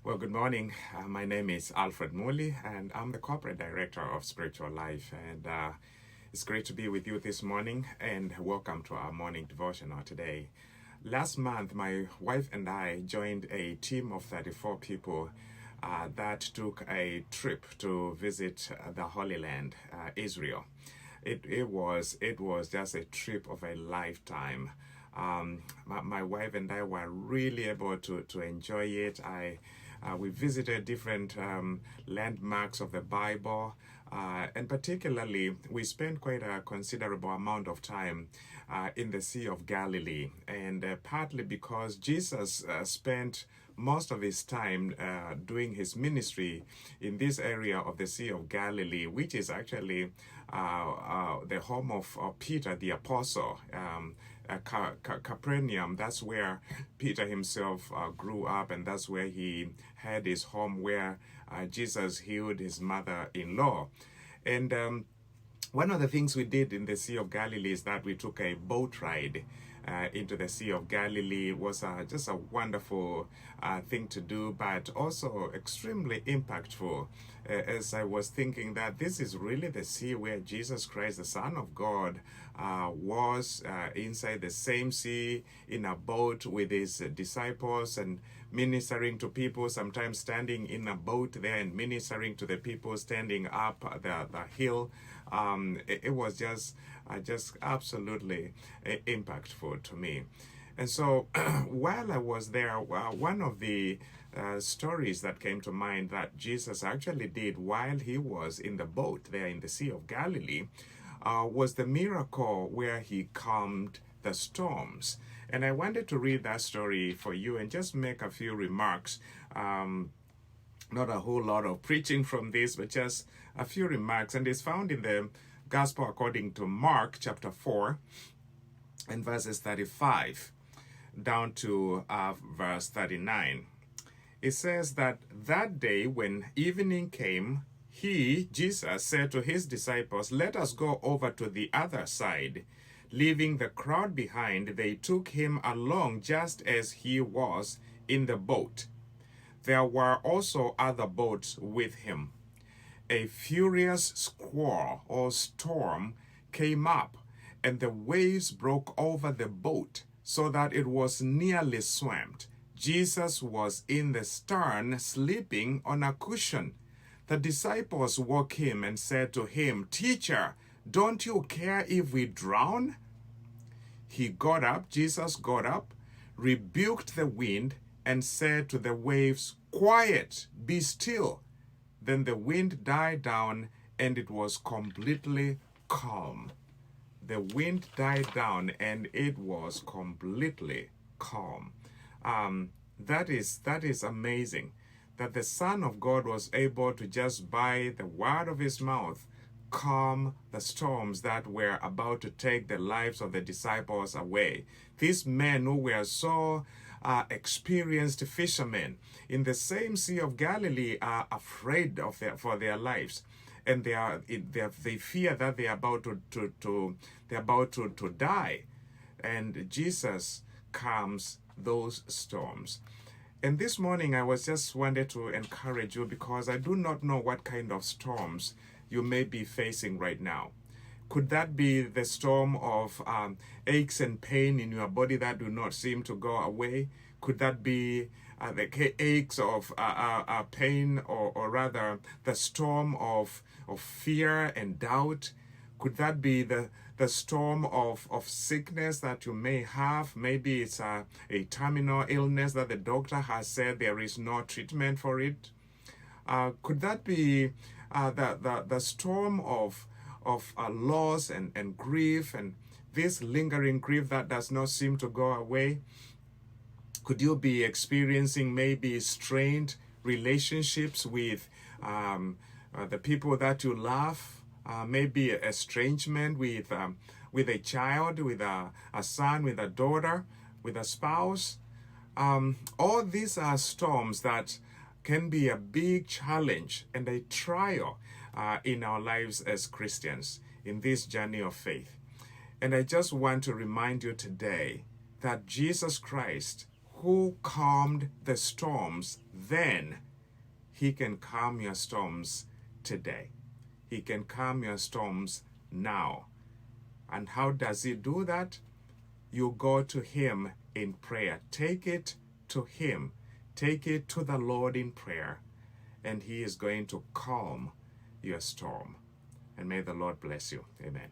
Well, good morning. My name is Alfred Muli, and I'm the corporate director of Spiritual Life. And it's great to be with you this morning, and welcome to our morning devotional today. Last month, my wife and I joined a team of 34 people that took a trip to visit the Holy Land, Israel. It was just a trip of a lifetime. My wife and I were really able to enjoy it. We visited different landmarks of the Bible, and particularly we spent quite a considerable amount of time in the Sea of Galilee, and partly because Jesus spent most of his time doing his ministry in this area of the Sea of Galilee, which is actually the home of Peter the Apostle. Capernaum, that's where Peter himself grew up, and that's where he had his home, where Jesus healed his mother-in-law. And one of the things we did in the Sea of Galilee is that we took a boat ride into the Sea of Galilee. It was just a wonderful thing to do, but also extremely impactful as I was thinking that this is really the sea where Jesus Christ, the Son of God, was inside the same sea in a boat with his disciples and ministering to people, sometimes standing in a boat there and ministering to the people standing up the hill. It was just absolutely impactful to me. And so while I was there, one of the stories that came to mind that Jesus actually did while he was in the boat there in the Sea of Galilee was the miracle where he calmed the storms. And I wanted to read that story for you and just make a few remarks. Not a whole lot of preaching from this, but just a few remarks. And it's found in the Gospel according to Mark chapter 4 and verses 35 down to verse 39. It says that day when evening came, Jesus, said to his disciples, "Let us go over to the other side." Leaving the crowd behind, they took him along just as he was in the boat. There were also other boats with him. A furious squall or storm came up, and the waves broke over the boat so that it was nearly swamped. Jesus was in the stern, sleeping on a cushion. The disciples woke him and said to him, "Teacher, don't you care if we drown?" Jesus got up, rebuked the wind, and said to the waves, "Quiet, be still." Then the wind died down, and it was completely calm. The wind died down, and it was completely calm. That is amazing, that the Son of God was able to just by the word of his mouth calm the storms that were about to take the lives of the disciples away. These men who were so experienced fishermen in the same Sea of Galilee are afraid for their lives, and they fear that they're about to die. And Jesus calms those storms. And this morning I was just wanted to encourage you, because I do not know what kind of storms you may be facing right now. Could that be the storm of aches and pain in your body that do not seem to go away? Could that be the aches of pain, or rather the storm of fear and doubt? Could that be the storm of sickness that you may have? Maybe it's a terminal illness that the doctor has said there is no treatment for it. Could that be the storm of loss and grief, and this lingering grief that does not seem to go away? Could you be experiencing maybe strained relationships with the people that you love? Maybe estrangement with a child, with a son, with a daughter, with a spouse. All these are storms that can be a big challenge and a trial in our lives as Christians in this journey of faith. And I just want to remind you today that Jesus Christ, who calmed the storms then, he can calm your storms today. He can calm your storms now. And how does he do that? You go to him in prayer. Take it to him. Take it to the Lord in prayer, and he is going to calm your storm. And may the Lord bless you. Amen.